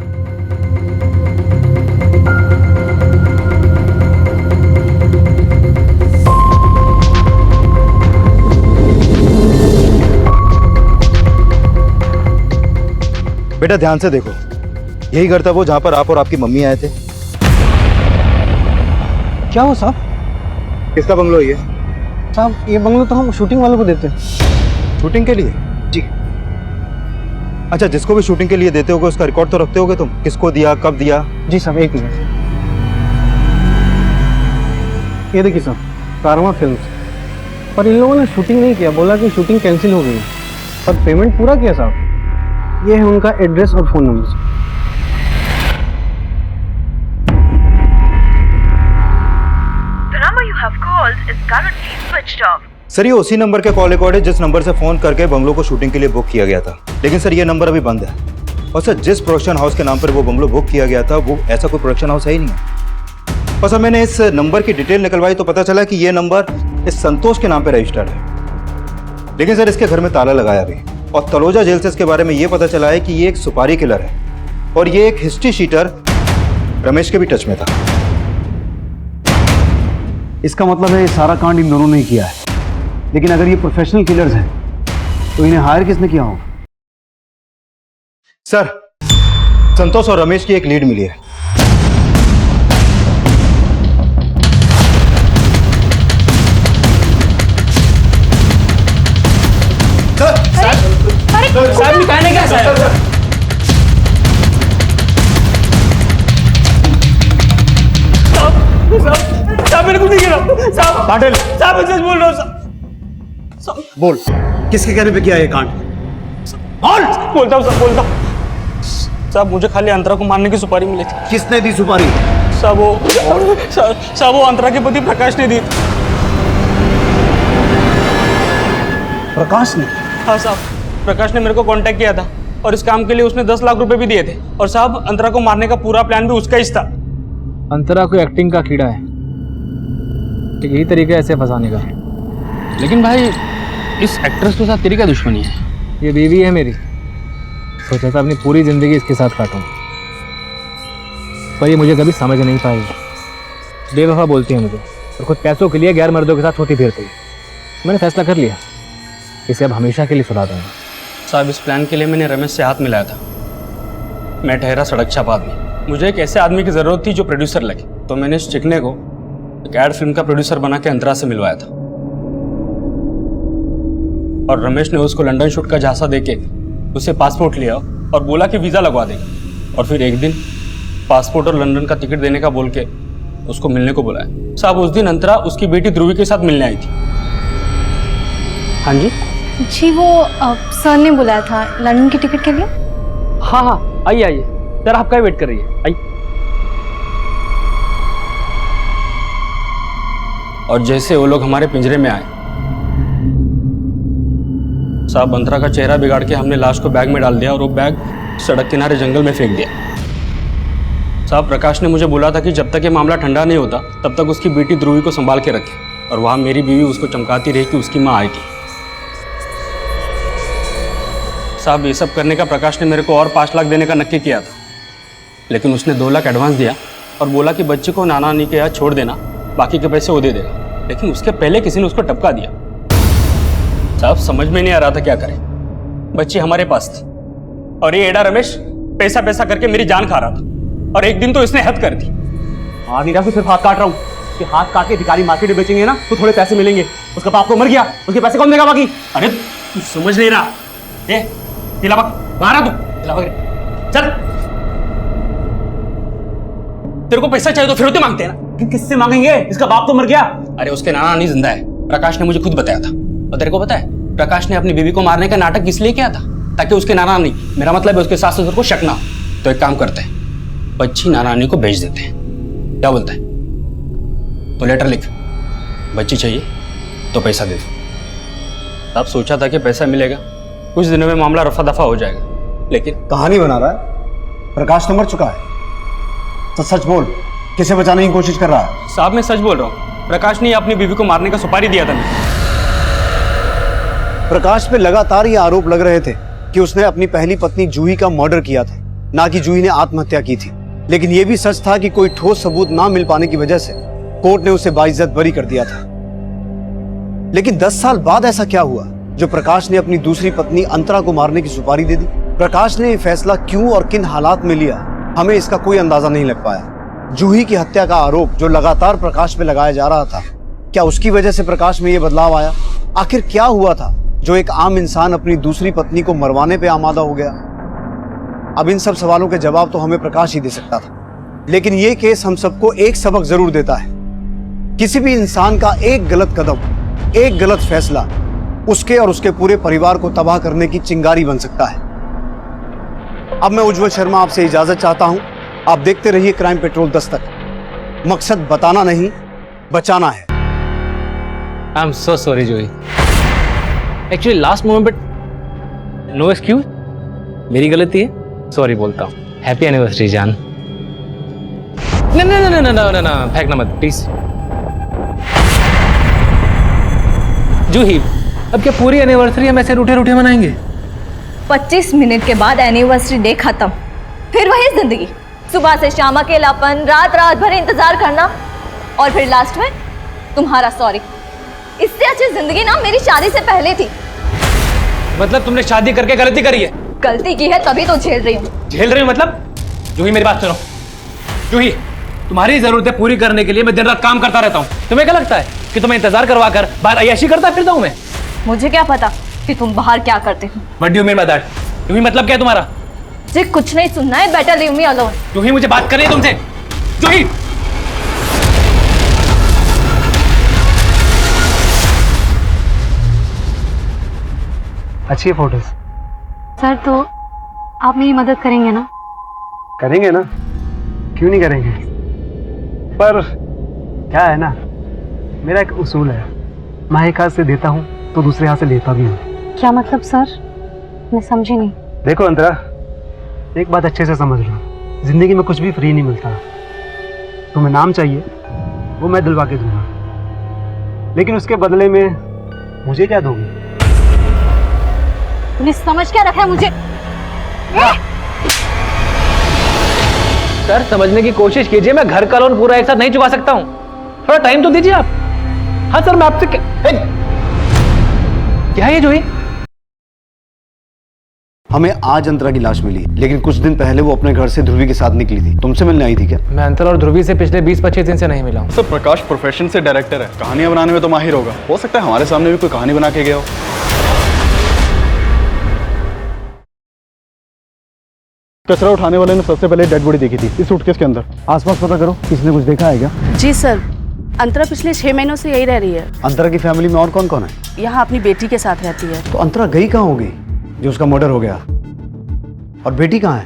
बेटा ध्यान से देखो, यही घर था वो जहां पर आप और आपकी मम्मी आए थे। क्या हो साहब? किसका बंगलो ये? साहब ये बंगलो तो हम शूटिंग वालों को देते हैं। शूटिंग के लिए? जी। अच्छा, जिसको भी शूटिंग के लिए देते होगे उसका रिकॉर्ड तो रखते होगे तुम? किसको दिया, कब दिया? जी साहब, एक मिनट। ये देखिए साहब, कारवां फिल्म्स। पर इन लोगों ने शूटिंग नहीं किया, बोला कि शूटिंग कैंसिल हो गई, पर पेमेंट पूरा किया साहब। ये है उनका एड्रेस और फोन नंबर। सर ये उसी नंबर के कॉल रिकॉर्ड है जिस नंबर से फोन करके बंगलो को शूटिंग के लिए बुक किया गया था। लेकिन सर ये नंबर अभी बंद है। और सर जिस प्रोडक्शन हाउस के नाम पर वो बंगलो बुक किया गया था वो ऐसा कोई प्रोडक्शन हाउस है ही नहीं है। और सर मैंने इस नंबर की डिटेल निकलवाई तो पता चला कि ये नंबर इस संतोष के नाम पर रजिस्टर्ड है। लेकिन सर इसके घर में ताला लगाया भी। और तलोजा जेल से इसके बारे में ये पता चला है कि ये एक सुपारी किलर है और ये एक हिस्ट्री शीटर रमेश के भी टच में था। इसका मतलब है ये सारा कांड इन दोनों ने किया है। लेकिन अगर ये प्रोफेशनल किलर्स हैं तो इन्हें हायर किसने किया होगा? सर संतोष और रमेश की एक लीड मिली है। साहब निकालने क्या साहब? साहब मेरे को नहीं गिरा साहब। पाटिल साहब मैं सच बोल रहा हूँ साहब। बोल, किसके कहने पे किया ये कांड? बोलता हूँ साहब, बोलता हूँ साहब। मुझे खाली अंतरा को मारने की सुपारी मिली थी। किसने दी सुपारी? साहब वो अंतरा के पति प्रकाश ने दी। प्रकाश ने? हाँ साहब, प्रकाश ने मेरे को कांटेक्ट किया था और इस काम के लिए उसने 10 लाख रुपए भी दिए थे। और साहब अंतरा को मारने का पूरा प्लान भी उसका ही था। अंतरा कोई एक्टिंग का कीड़ा है, ठीक यही तरीका है ऐसे फंसाने का। लेकिन भाई इस एक्ट्रेस के साथ तेरी क्या दुश्मनी है? ये बीवी है मेरी, सोचा था अपनी पूरी जिंदगी इसके साथ काटूं, पर ये मुझे कभी समझ नहीं पाई। बेवफा बोलती है मुझे और खुद पैसों के लिए गैर मर्दों के साथ होती फिरती है। मैंने फैसला कर लिया, इसे अब हमेशा के लिए सुला दूंगा। साहब इस प्लान के लिए मैंने रमेश से हाथ मिलाया था। मैं ठहरा सड़क छाप आदमी, मुझे एक ऐसे आदमी की ज़रूरत थी जो प्रोड्यूसर लगे। तो मैंने इस चिकने को एक एड फिल्म का प्रोड्यूसर बना के अंतरा से मिलवाया था। और रमेश ने उसको लंदन शूट का झांसा देके उसे पासपोर्ट लिया और बोला कि वीज़ा लगवा देगा। और फिर एक दिन पासपोर्ट और लंदन का टिकट देने का बोल के उसको मिलने को बुलाया। साहब उस दिन अंतरा उसकी बेटी ध्रुवी के साथ मिलने आई थी। हाँ जी जी वो सर ने बुलाया था लंदन की टिकट के लिए। हाँ हाँ, आइए आइए सर, आपका ही वेट कर रही है, आइए। और जैसे वो लोग हमारे पिंजरे में आए, साहब अंतरा का चेहरा बिगाड़ के हमने लाश को बैग में डाल दिया और वो बैग सड़क किनारे जंगल में फेंक दिया। साहब प्रकाश ने मुझे बोला था कि जब तक ये मामला ठंडा नहीं होता तब तक उसकी बेटी ध्रुवी को संभाल के रखे, और वहाँ मेरी बीवी उसको चमकाती रही कि उसकी माँ आई थी। साहब ये सब करने का प्रकाश ने मेरे को और 5 लाख देने का नक्की किया था, लेकिन उसने 2 लाख एडवांस दिया और बोला कि बच्चे को नाना नानी के यहाँ छोड़ देना, बाकी के पैसे वो दे देगा। लेकिन उसके पहले किसी ने उसको टपका दिया। साहब समझ में नहीं आ रहा था क्या करें, बच्ची हमारे पास थी और ये एडा रमेश पैसा पैसा करके मेरी जान खा रहा था, और एक दिन तो इसने हद कर दी। हाँ नीरा सिर्फ हाथ काट रहा हूँ कि हाथ काट के भिखारी मार्केट में बेचेंगे ना तो थोड़े पैसे मिलेंगे। उसका बाप तो मर गया, उसके पैसे कौन देगा बाकी? अरे तू समझ नहीं रहा, बाहर आ तू, चल। तेरे को पैसा चाहिए तो फिरौती मांगते हैं ना। किससे मांगेंगे? इसका बाप तो मर गया। अरे उसके नाना नानी जिंदा है, प्रकाश ने मुझे खुद बताया था। और तेरे को पता है प्रकाश ने अपनी बीवी को मारने का नाटक किस लिए किया था? ताकि उसके नाना नानी, मेरा मतलब है उसके सास ससुर को शक ना हो। तो एक काम करते हैं, बच्ची नाना नानी को भेज देते हैं, क्या बोलता है? तो लेटर लिख, बच्ची चाहिए तो पैसा दे दो। अब सोचा था कि पैसा मिलेगा, कुछ दिनों में मामला रफा दफा हो जाएगा, लेकिन कहानी बना रहा है। प्रकाश तो मर चुका है, तो सच बोल, किसे बचाने की कोशिश कर रहा है? साहब मैं सच बोल रहा हूँ, प्रकाश ने अपनी बीवी को मारने का सुपारी दिया था मुझे। प्रकाश पे लगातार ये आरोप लग रहे थे कि उसने अपनी पहली पत्नी जूही का मर्डर किया था, ना कि जूही ने आत्महत्या की थी। लेकिन यह भी सच था कि कोई ठोस सबूत ना मिल पाने की वजह से कोर्ट ने उसे बाइज्जत बरी कर दिया था। लेकिन 10 साल बाद ऐसा क्या हुआ जो प्रकाश ने अपनी दूसरी पत्नी अंतरा को मारने की सुपारी दे दी? प्रकाश ने यह फैसला क्यों और किन हालात में लिया, हमें इसका कोई अंदाजा नहीं लग पाया। जूही की हत्या का आरोप जो लगातार प्रकाश पे लगाया जा रहा था, क्या उसकी वजह से प्रकाश में यह बदलाव आया? आखिर क्या हुआ था जो एक आम इंसान अपनी दूसरी पत्नी को मरवाने पे आमादा हो गया? अब इन सब सवालों के जवाब तो हमें प्रकाश ही दे सकता था। लेकिन यह केस हम सबको एक सबक जरूर देता है, किसी भी इंसान का एक गलत कदम, एक गलत फैसला उसके और उसके पूरे परिवार को तबाह करने की चिंगारी बन सकता है। अब मैं उज्जवल शर्मा आपसे इजाजत चाहता हूं। आप देखते रहिए क्राइम पेट्रोल दस्तक। मकसद बताना नहीं, बचाना है। आई am so sorry Juhi, actually last moment पे नो एक्सक्यूज, मेरी गलती है, सॉरी बोलता हूँ। हैप्पी एनिवर्सरी जान। ना ना ना ना ना ना ना, फेंकना मत प्लीज। जूही अब क्या पूरी एनिवर्सरी हम ऐसे रूठे रूठे मनाएंगे? 25 मिनट के बाद एनिवर्सरी डे खत्म, फिर वही जिंदगी, सुबह से शाम अकेलापन, रात रात भर इंतजार करना, और फिर लास्ट में तुम्हारा सॉरी। इससे अच्छी जिंदगी ना मेरी शादी से पहले थी। मतलब तुमने शादी करके गलती करी है? गलती की है तभी तो झेल रही हूँ। झेल रही हूँ मतलब? जूही मेरी बात सुनो। जूही तुम्हारी जरूरतें पूरी करने के लिए मैं दिन रात काम करता रहता हूँ। तुम्हें क्या लगता है कि तुम्हें इंतजार करवा कर बाहर अय्याशी करता फिरता हूँ मैं? मुझे क्या पता कि तुम बाहर क्या करते हो। What do you mean by that? जूही मतलब क्या है तुम्हारा? मुझे कुछ नहीं सुनना है, बेटर लीव मी अलोन। जूही मुझे बात करनी है तुमसे। जूही अच्छी है फोटोज। सर तो आप मेरी मदद करेंगे ना? करेंगे ना, क्यों नहीं करेंगे। पर क्या है ना, मेरा एक उसूल है, मैं एक हाथ से देता हूँ तो दूसरे हाथ से लेता भी हूँ। क्या मतलब सर? मैं समझी नहीं। देखो अंतरा, एक बात अच्छे से समझ लो, जिंदगी में कुछ भी फ्री नहीं मिलता। तुम्हें नाम चाहिए, वो मैं दिलवा के दूंगा, लेकिन उसके बदले में मुझे क्या दोगे? तूने समझ क्या रखा है मुझे? सर समझने की कोशिश कीजिए, मैं घर का लोन पूरा एक साथ नहीं चुका सकता हूँ, थोड़ा टाइम तो दीजिए आप। हाँ सर मैं आपसे क्या है ये जूही? हमें आज अंतरा की लाश मिली, लेकिन कुछ दिन पहले वो अपने घर से ध्रुवी के साथ निकली थी। तुमसे मिलने आई थी क्या? मैं अंतरा और ध्रुवी से पिछले 20-25 दिन से नहीं मिला हूँ। सर प्रकाश प्रोफेशन से डायरेक्टर है, कहानियां बनाने में तो माहिर होगा, हो सकता है हमारे सामने भी कोई कहानी बना के गया हो। कचरा उठाने वाले ने सबसे पहले डेड बॉडी देखी थी इस सूटकेस के अंदर। आसपास पता करो, किसने कुछ देखा है क्या? जी सर, अंतरा पिछले 6 महीनों से यही रह रही है। अंतरा की फैमिली में और कौन कौन है? यहाँ अपनी बेटी के साथ रहती है। तो अंतरा गई कहाँ होगी जो उसका मर्डर हो गया? और बेटी कहाँ है?